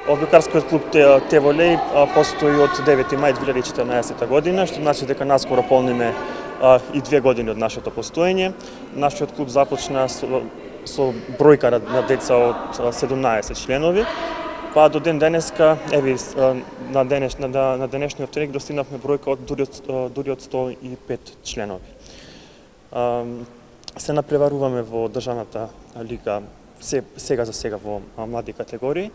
Одбојкарскиот клуб Теволеј постои од 9 мај 2014 година, што значи дека наскоро полниме и 2 години од нашето постоење. Нашиот клуб започна со бројка на деца од 17 членови, па до ден денеска, еве на денешниот тренинг достигнавме бројка дури од 105 членови. Се напреваруваме во државната лига сега во млади категории.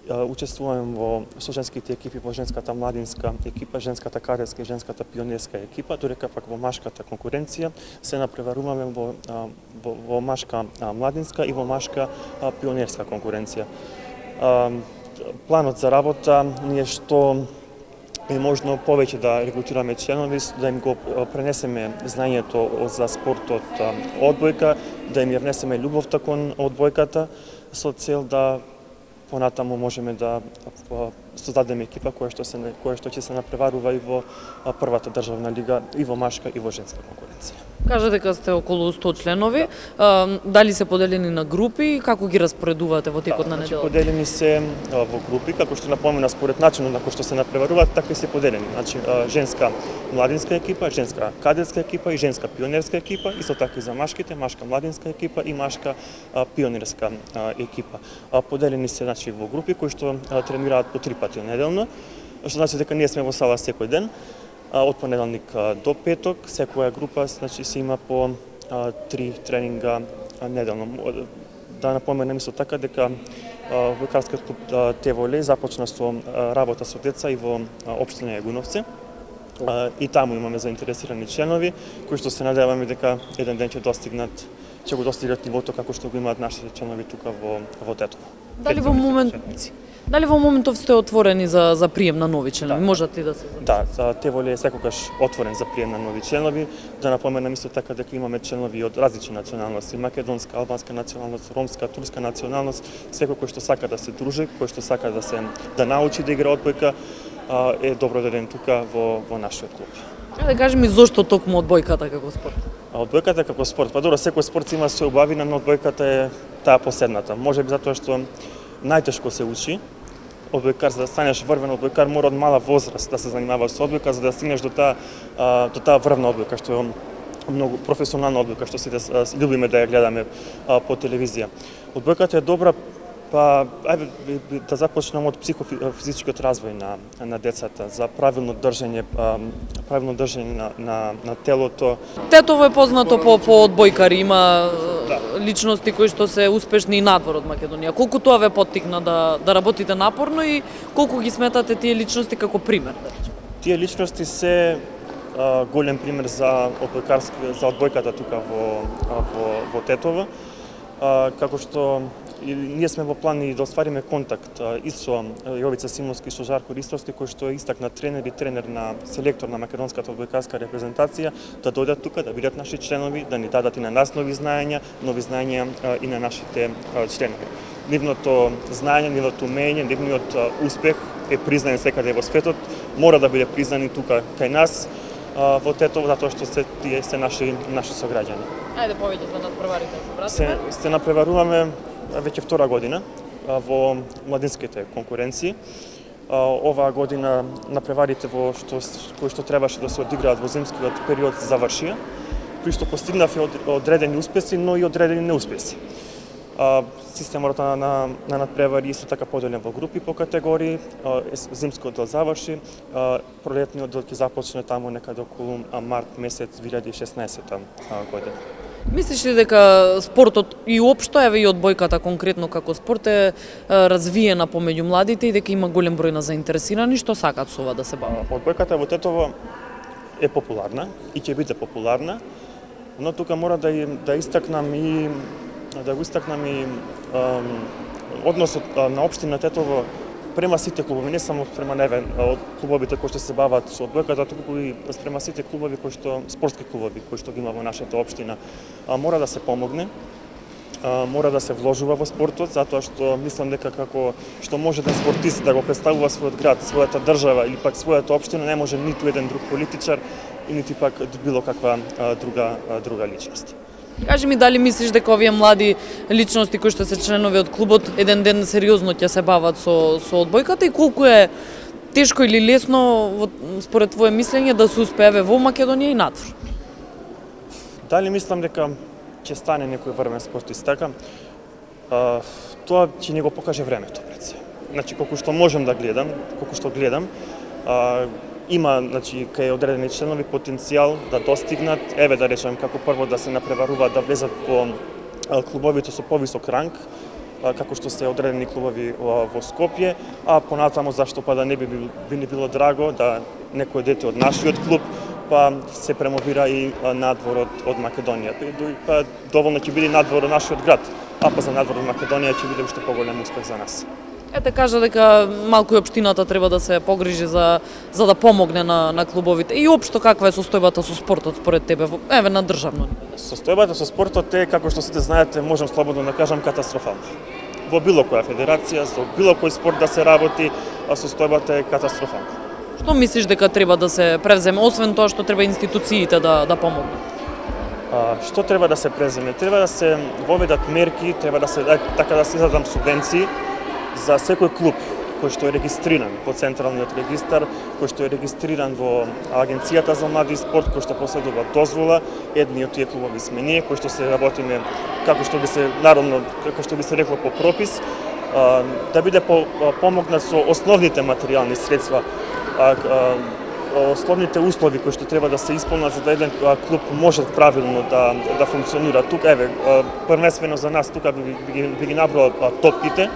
Учествуваме со женските екипи во женската младинска екипа, женската кадетска и женската пионерска екипа, додека пак во машката конкуренција се напреваруваме во машка младинска и во машка пионерска конкуренција. Планот за работа ние што е можно повеќе да регрутираме членови, да им го пренесеме знаењето за спортот одбојка, да им ја внесеме љубовта кон одбојката со цел да понатаму можеме да создадеме екипа која што ќе се напреварува и во првата државна лига и во машка и во женска конкуренција. Кажа дека сте околу 100 членови, дали се поделени на групи и како ги распоредувате во текот на неделата? Поделени се во групи, како што напомена според начинот на кој што се напреваруваат, така и се поделени. Значи женска младинска екипа, женска кадетска екипа и женска пионерска екипа, исто така и за машките, машка младинска екипа и машка пионерска екипа. Поделени се значи во групи кои што тренираат по 3 пати неделно, што значи дека ние сме во сала секој ден. Од понеделник до петок, секоја група значи се има по 3 тренинга неделно. Да напоменам исто така дека Одбојкарскиот клуб Теволеј започна со работа со деца и во општина Јагуновци. И таму имаме заинтересирани членови кои што се надеваме дека еден ден ќе го достигнат нивото како што го имаат нашите членови тука во Тетово. Дали во моментов сте отворени за прием на нови членови? Можат ли да се Да, Теволеј е секогаш отворен за прием на нови членови. Да напоменам исто така дека имаме членови од различни националности: македонска, албанска националност, ромска, турска националност. Секој кој што сака да се дружи, кој што сака да научи да игра одбојка, е добро доден тука во нашиот клуб. Да кажем и зошто токму одбојката како спорт? Одбојката како спорт, па добро, секој спорт има своја убавина, но одбојката е таа последната. Можеби затоа што најтешко се учи. Одбојкар, за да станеш врвен одбојкар, мора од мала возраст да се занимава со одбојка, за да стигнеш до таа врвна одбојка, што е многу професионална одбојка, што сите љубиме да ја гледаме по телевизија. Одбојката е добра, па ајде да започнам од психофизичкиот развој на децата, за правилно држење на телото. Тетово е познато по одбојкари, има личности кои што се успешни и надвор од Македонија. Колку тоа ве поттикна да работите напорно и колку ги сметате тие личности како пример? Тие личности се голем пример за одбојката тука во Тетово, како што и ние сме во план и да оствариме контакт и со Јовица Симовски и со Жарко Ристовски, кој што е истакнат тренер на селектор на македонската одбојкарска репрезентација, да дојдат тука, да бидат наши членови, да ни дадат и на нас нови знаења и на нашите членови. Нивното знаење, нивното умење, нивниот успех е признан секаде во светот, мора да биде признан и тука кај нас во Тетово, затоа што тие се наши сограѓани. Ајде повеќе за надпреварите. Се напреваруваме веќе втора година во младинските конкуренции. Оваа година напреварите кои што требаше да се одиграат во зимскиот период завршија, при што постигнавме одредени успеси, но и одредени неуспеси. Системот на надпревари исто така поделен во групи по категории. Зимскиот дел заврши, пролетниот дел ќе започне таму некаде околу март месец 2016 година. Мислиш ли дека спортот и општо, еве и одбојката конкретно како спорт е развиена помеѓу младите и дека има голем број на заинтересирани што сакаат со ова да се бават? Одбојката во Тетово е популарна и ќе биде популарна, но тука мора да истакнам и односот на општина Тетово према сите клубови, не само према клубовите кои што се бават со одбојката, туку и према сите клубови спортски клубови кои што ги има во нашата општина. Мора да се помогне, мора да се вложува во спортот, затоа што мислам дека како што може да спортист да го представува својот град, својата држава или пак својата општина, не може ниту еден друг политичар и нити пак било каква друга личност. Кажи ми дали мислиш дека овие млади личности кои што се членови од клубот еден ден сериозно ќе се бават со одбојката и колку е тешко или лесно според твое мислење да се успее во Македонија и надвор? Дали мислам дека ќе стане некој врвен спортист така? Тоа ќе ни го покаже времето пред се. Значи колку што можам да гледам, колку што гледам, има значи кај одредени членови потенцијал да достигнат, еве да речем како прво да се напреваруваат да влезат во клубовите со повисок ранг, како што се одредени клубови во Скопје, а понатаму зашто па да не би ни било драго да некој дете од нашиот клуб па се премовира и надвор од Македонија. Па доволно ќе биде надвор од нашиот град, а па за надвор од Македонија ќе биде уште поголем успех за нас. Ете кажа дека малку и општината треба да се погрижи за да помогне на клубовите. И општо каква е состојбата со спортот според тебе, еве на државно ниво? Состојбата со спортот е, како што сите знаете, можам слободно да кажам, катастрофална. Во било која федерација, со било кој спорт да се работи, состојбата е катастрофална. Што мислиш дека треба да се превземе, освен тоа што треба институциите да помогнат? Што треба да се преземе? Треба да се воведат мерки, треба да се така да се издадат субвенции за секој клуб кој што е регистриран во Централниот регистар, кој што е регистриран во Агенцијата за млади спорт, кој што поседува дозвола. Едни од тие клубови сме ние, кои што се работиме како што би се народно, како што би се рекло по пропис, да биде помогнат со основните материјални средства, основните услови кои што треба да се исполнат за да еден клуб може правилно да функционира. Тука еве првенствено за нас тука би ги наброал топките,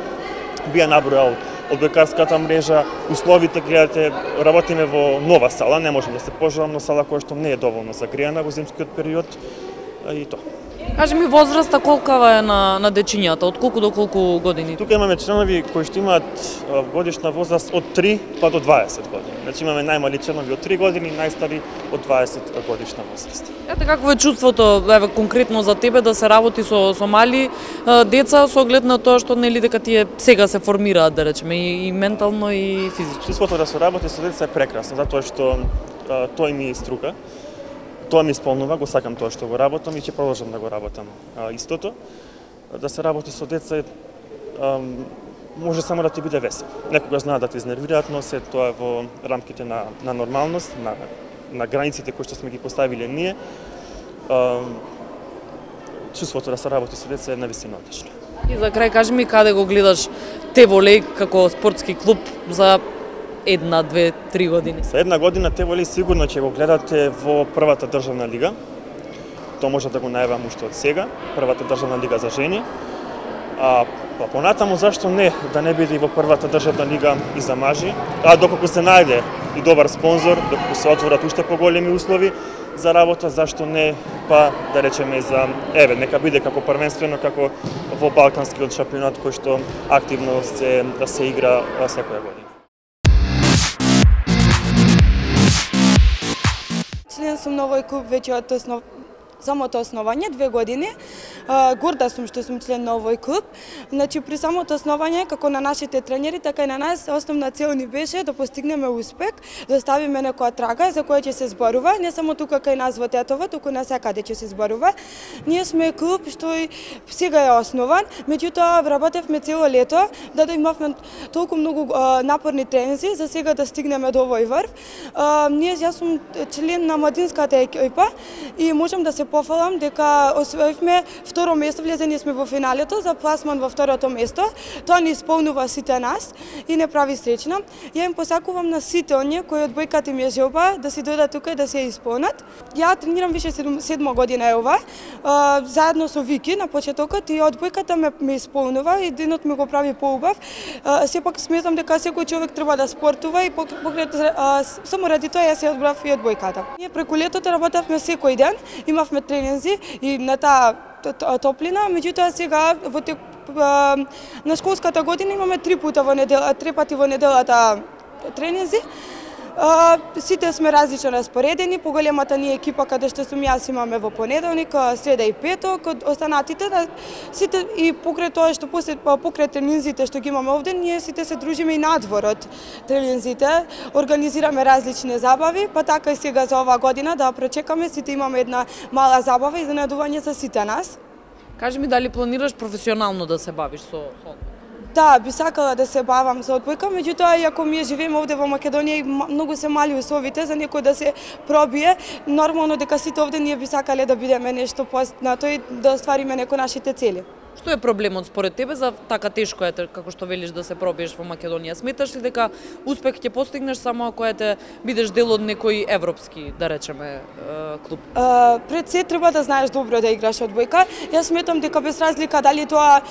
би ја набројал одбојкарската мрежа, условите, гледате, работиме во нова сала, не можеме да се пожалам, сала која што не е доволно загрејана во зимскиот период и тоа. Кажи ми возраста колкава е на дечињата, од колку до колку години? Тука имаме членови кои што имаат годишна возраст од 3 па до 20 години. Значи имаме најмали членови од 3 години, најстари од 20 годишна возраст. Ете какво е чувството еве конкретно за тебе да се работи со мали деца со оглед на тоа што нели дека тие сега се формираат да речеме и ментално и физички. Чувството да се работи со деца е прекрасно затоа што тоа ми е струка. Тоа ми исполнува, го сакам тоа што го работам и ќе продолжам да го работам истото. Да се работи со деца може само да ти биде весело. Некогаш знаат да те изнервираат, но се тоа во рамките на нормалност, на границите кои што сме ги поставиле ние. Чувството да се работи со деца е навистина одлично. И за крај кажи ми каде го гледаш Теволеј како спортски клуб за 1, 2, 3 години? За една година Теволеј сигурно ќе го гледате во првата државна лига. Тоа може да го најавам уште од сега, првата државна лига за жени. Па понатаму зашто не, да не биде и во првата државна лига и за мажи, доколку се најде и добар спонзор, доколку се отворат уште поголеми услови за работа, зашто не, па да речеме за еве нека биде како првенствено како во Балканскиот шампионат кој што активно се игра секоја година. Член сум на овој клуб веќе од самото основање, 2 години. Горда сум што сум член на овој клуб. Значи, при самото основање, како на нашите тренери, така и на нас, основна цел ни беше да постигнеме успех, да ставиме некоја трага за која ќе се зборува, не само тука кај нас во Тетово, туку насекаде ќе се зборува. Ние сме клуб што и сега е основан, меѓутоа работевме цело лето, да имавме толку многу напорни тренинзи за сега да стигнеме до овој врв. Јас сум член на младинската екипа и можам да се пофалам дека освоивме второ место, влезени сме во финалето за пласман во второто место. Тоа ни исполнува сите нас и не прави среќна. Ја им посакувам на сите оние кои одбојката им е желба да си дојдат тука и да се исполнат. Ја тренирам више 7 година е ова, заедно со Вики на почетокот и одбојката ме исполнува и денот ми го прави поубав. Сепак сметам дека секој човек треба да спортува и само ради тоа јас се одбрав и одбојката. Ние преку летото работевме секој ден, имавме тренинзи и на таа топлина, меѓутоа сега на школската година имаме 3 пати во неделата тренинзи. Сите сме различно распоредени, поголемата ни екипа каде што сум јас имаме во понеделник, среда и петок, останатите сите и покрај тоа што покрај тренинзите што ги имаме овде, ние сите се дружиме и надвор од тренинзите, организираме различни забави, па така и сега за оваа година да пречекаме, сите имаме една мала забава и изненадување за сите нас. Кажи ми дали планираш професионално да се бавиш со одбојка? Да, би сакала да се бавам со одбојка, меѓутоа иако ние живееме овде во Македонија и многу се мали условите за некој да се пробие, нормално дека сите овде ние би сакале да бидеме нешто познато и да оствариме некои нашите цели. Што е проблемот според тебе за така тешко е како што велиш да се пробиеш во Македонија? Сметаш ли дека успех ќе постигнеш само ако бидеш дел од некој европски, да речеме, клуб? Пред се треба да знаеш добро да играш одбојка. Јас сметам дека без разлика дали тоа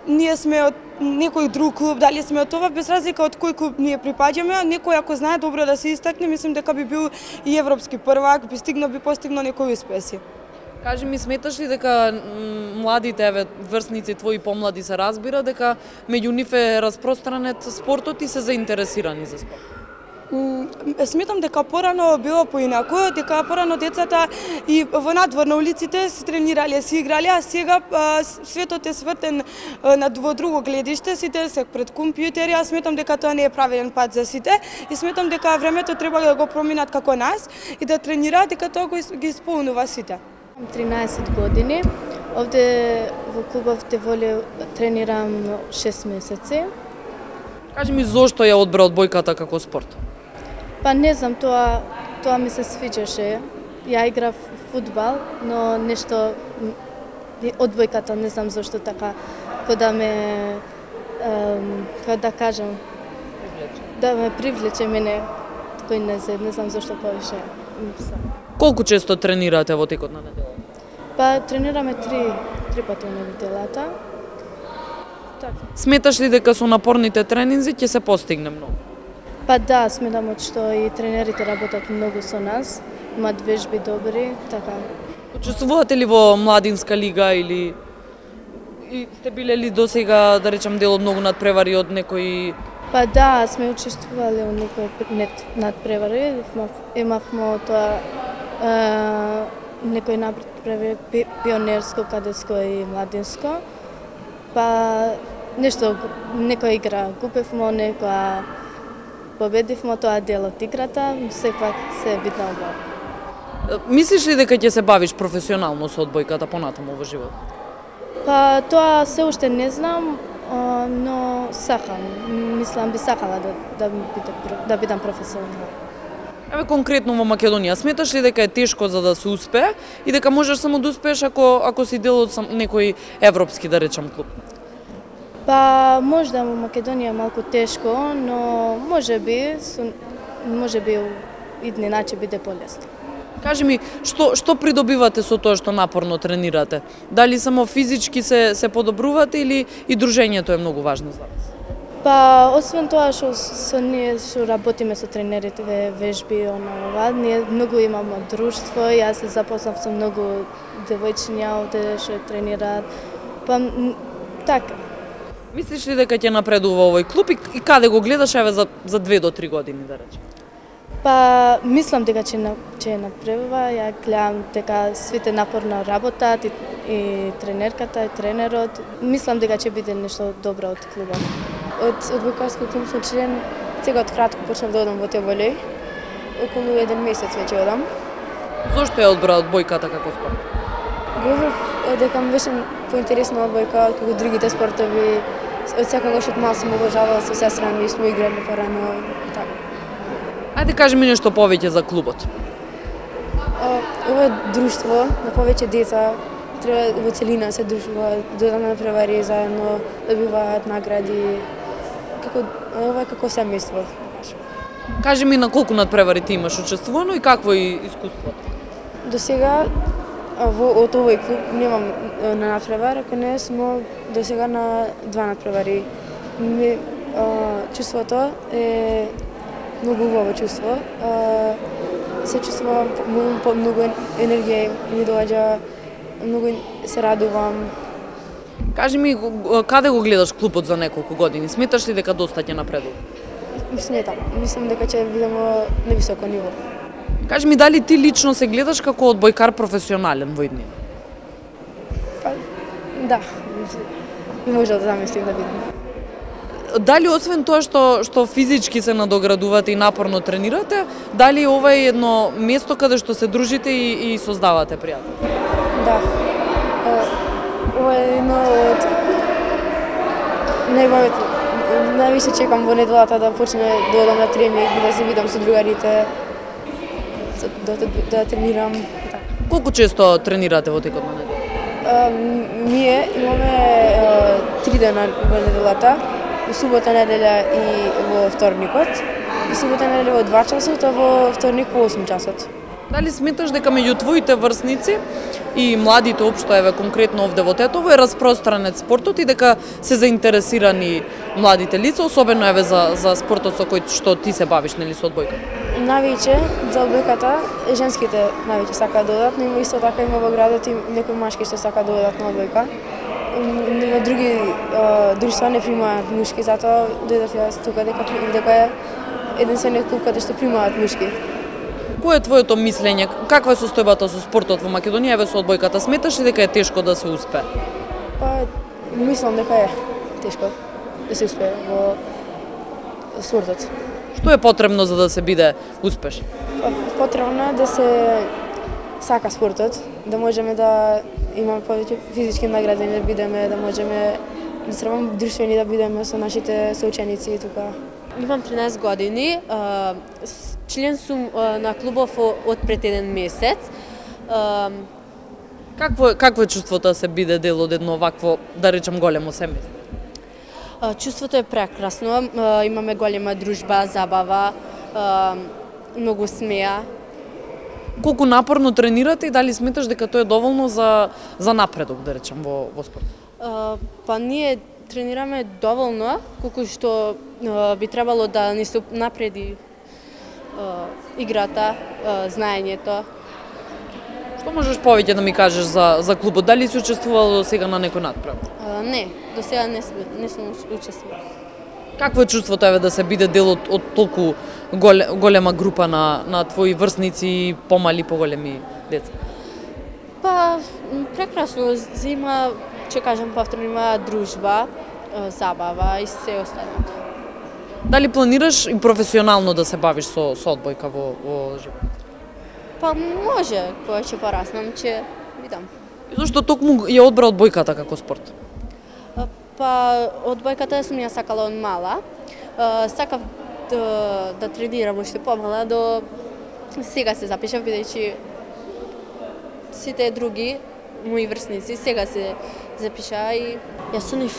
ние сме од некој друг клуб, дали сме од това, без разлика од кој клуб ние припаѓаме, некој ако знае добро да се истакне, мислам дека би бил и европски првак, би постигнал некои успеси. Кажи ми, сметаш ли дека младите врсници твои помлади се разбира дека меѓу нив е распространет спортот и се заинтересирани за спорт? Сметам дека порано било поинаку, дека порано децата и во надвор на улиците се тренирале, се играле, а сега светот е свртен во друго гледиште, сите се пред компјутери, а сметам дека тоа не е правилен пат за сите и сметам дека времето треба да го проминат како нас и да тренираат, дека тоа ги исполнува сите. 13 години. Овде во клубов Те Воле тренирам 6 месеци. Кажи ми, зошто ја одбра одбојката како спорт? Па не знам, тоа ми се свиѓаше. Ја играв фудбал, но нешто одбојката не знам зошто така да ме да кажам да ме привлече мене, кој не знам зошто повише. Колку често тренирате во текот на неделата? Па тренираме три пати на неделата. Така. Сметаш ли дека со напорните тренинзи ќе се постигне многу? Па да, сметам што и тренерите работат многу со нас, имаат вежби добри, така. Учествувате ли во младинска лига или сте биле ли досега, да речам, дел од многу надпревари од некои? Па да, сме учествувале во некои надпревари, имавме тоа некои надпревари пионерско, кадетско и младинско. Па нешто, некоја игра губевме, некоја победивме, тоа дел од играта, сепак се битна одбора. Мислиш ли дека ќе се бавиш професионално со одбојката понатаму во живот? Па тоа се уште не знам, но сакам, мислам би сакала да бидам професионална. Еве конкретно во Македонија, сметаш ли дека е тешко за да се успее и дека можеш само да успееш ако си дел од некој европски, да речам, клуб? Па можда во Македонија малку тешко, но може би идни начин биде полесно. Кажи ми, што придобивате со тоа што напорно тренирате? Дали само физички се подобрувате или и дружењето е многу важно за вас? Па, освен тоа што ние работиме со тренерите вежби, ова, ние многу имаме друштво, јас се запознав со многу девојчиња овде што тренираат. Па, така. Мислиш ли дека ќе напредува овој клуб и каде го гледаш еве за 2 до 3 години, да речем? Па, мислам дека ќе напредува, ја гледам дека сите напорно работат и тренерката и тренерот. Мислам дека ќе биде нешто добро од клубот. Од одбојкарски клуб сум член, сега од кратко почнав да одам во Те Воле. Околу 1 месец веќе одам. Зошто ја одбра одбојката како спорт? Говорев дека ми беше поинтересна одбојка од другите спортови. Од секогаш од мал сум обожавала со сестра ми, сме играле порано и така. Ајде кажи ми нешто повеќе за клубот. Ова е друштво на повеќе деца, треба во целина се дружува, додат на превари заедно, добиваат награди. Ова е како семејство. Кажи ми на колку надпревари ти имаш учествувано и какво е искуството? До сега од овој клуб немам на надпревар, ако не смо до сега на 2 надпревари. Чувството е многу убаво чувство. Се чувствувам многу енергија ми доаѓа, многу се радувам. Кажи ми, каде го гледаш клубот за неколку години? Сметаш ли дека доста ќе напредува? Сметам. Мислам дека ќе бидеме на високо ниво. Кажи ми, дали ти лично се гледаш како одбојкар професионален во иднина? Па, да, може да замислим да бидем. Дали освен тоа што физички се надоградувате и напорно тренирате, дали ова е едно место каде што се дружите и создавате пријателство? Да. Ова е едно од најбавите. Највише чекам во неделата да почне да одам на тренинг и да се видам со другарите, да тренирам. Колку често тренирате во текот на недела? Ние имаме 3 дена во неделата, во субота, неделја и во вторникот. И субота, неделја во 2 часот, а во вторник во 8 часот. Дали сметаш дека меѓу твоите врсници и младите општо, еве конкретно овде во Тетово, е распространет спортот и дека се заинтересирани младите лица, особено еве за спортот со кој што ти се бавиш, нели, со одбојка? Највеќе за одбојката женските највеќе сакаат да одат, но има исто така има во градот и некои машки што сакаат да одат на одбојка. Во други друштва не примаат мушки, затоа дојдов јас тука дека е единствениот клуб каде што примаат мушки. Кој е твоето мислење? Каква е состојбата со спортот во Македонија, еве со одбојката? Сметаш ли дека е тешко да се успее? Па, мислам дека е тешко да се успее во спортот. Што е потребно за да се биде успешен? Потребно е да се сака спортот, да можеме да имаме повеќе физички наградени, да бидеме, да можеме да срамам друштвени да бидеме со нашите соученици тука. Имам 13 години, член сум на клубов од пред еден месец. Какво е чувството да се биде дел од едно вакво, да речем, големо семејство? Чувството е прекрасно, имаме голема дружба, забава, многу смеа. Колку напорно тренирате и дали сметаш дека тоа е доволно за напредок, да речем, во спорт? Па ние тренираме доволно, колку што би требало да ни се напреди играта, знаењето. Што можеш повеќе да ми кажеш за клубот? Дали си учествувал до сега на некој надправ? Не, до сега не сум учествувал. Какво е чувството еве да се биде дел од толку голема група на твои врсници и помали, поголеми деца? Па, прекрасно, има, ќе кажам повторно, има дружба, забава и се останато. Дали планираш и професионално да се бавиш со одбојка во живот? Па може, кога ќе пораснам, ќе видам. И зашто токму ја одбра одбојката како спорт? Па, одбојката сум ја сакала од мала. Сакав да тренирам уште помала, до сега се запишав, бидејќи сите други мои врсници сега се запиша и јас сум нив.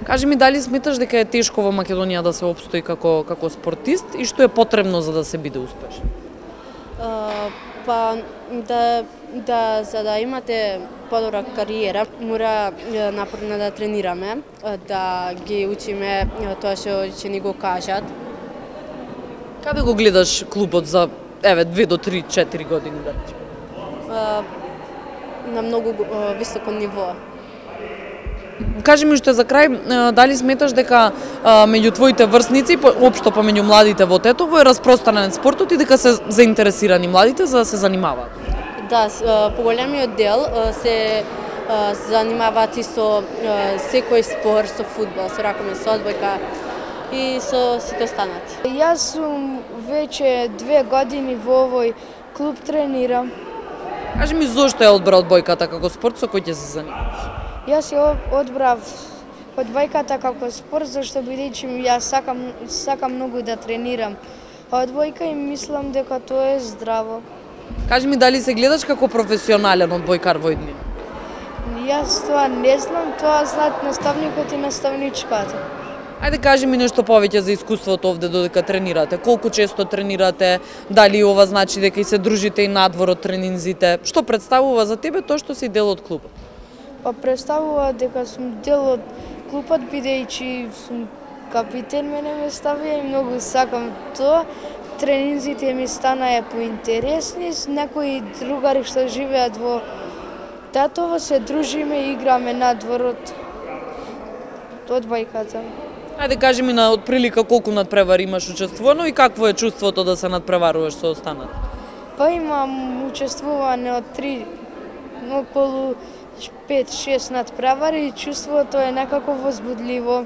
Кажи ми, дали сметаш дека е тешко во Македонија да се опстои како спортист и што е потребно за да се биде успешен? Па, за да имате подобра кариера, мора напорно да тренираме, да ги учиме тоа што ќе ни го кажат. Каде го гледаш клубот за 2 до 3, 4 години, да речем? На многу високо ниво. Кажи ми уште за крај, дали сметаш дека меѓу твоите врсници, општо помеѓу младите во Тетово, е распространен спортот и дека се заинтересирани младите за да се занимаваат? Да, поголемиот дел се занимаваат и со секој спорт, со фудбал, со ракомет, со одбојка и со сите останати. Јас сум веќе 2 години во овој клуб тренирам. Кажи ми, зошто е одбра одбојката како спорт со кој ќе се занимаваш? Јас ја одбрав одбојката како спорт, зашто бидејќи јас сакам многу да тренирам одбојка и мислам дека тоа е здраво. Кажи ми, дали се гледаш како професионален одбојкар во иднина? Јас тоа не знам, тоа знаат наставникот и наставничката. Ајде кажи ми нешто повеќе за искуството овде додека тренирате. Колку често тренирате? Дали ова значи дека и се дружите и надвор од тренинзите? Што представува за тебе тоа што си дел од клубот? Па представува дека сум дел од клубот, бидејќи сум капитен, мене ме ставија и многу сакам тоа. Тренинзите ми станаа поинтересни, с некои другари што живеат во Тетово се дружиме и играме надвор од одбојката. Ајде кажи ми на отприлика колку надпревари имаш учествувано и какво е чувството да се надпреваруваш со останат? Па имам учествуване од 3, околу 5-6 надпревари и чувството е некако возбудливо.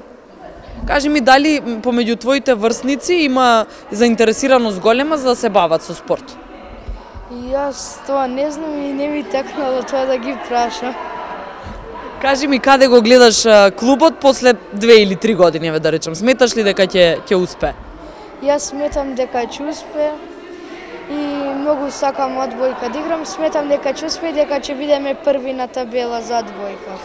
Кажи ми дали помеѓу твоите врсници има заинтересираност голема за да се бават со спорт? Јас тоа не знам и не ми текнало тоа да ги прашам. Кажи ми каде го гледаш клубот после 2 или 3 години, да речем. Сметаш ли дека ќе успе? Јас сметам дека ќе успе и многу сакам одбојка да играм. Сметам дека ќе успе и дека ќе бидеме први на табела за одбојка.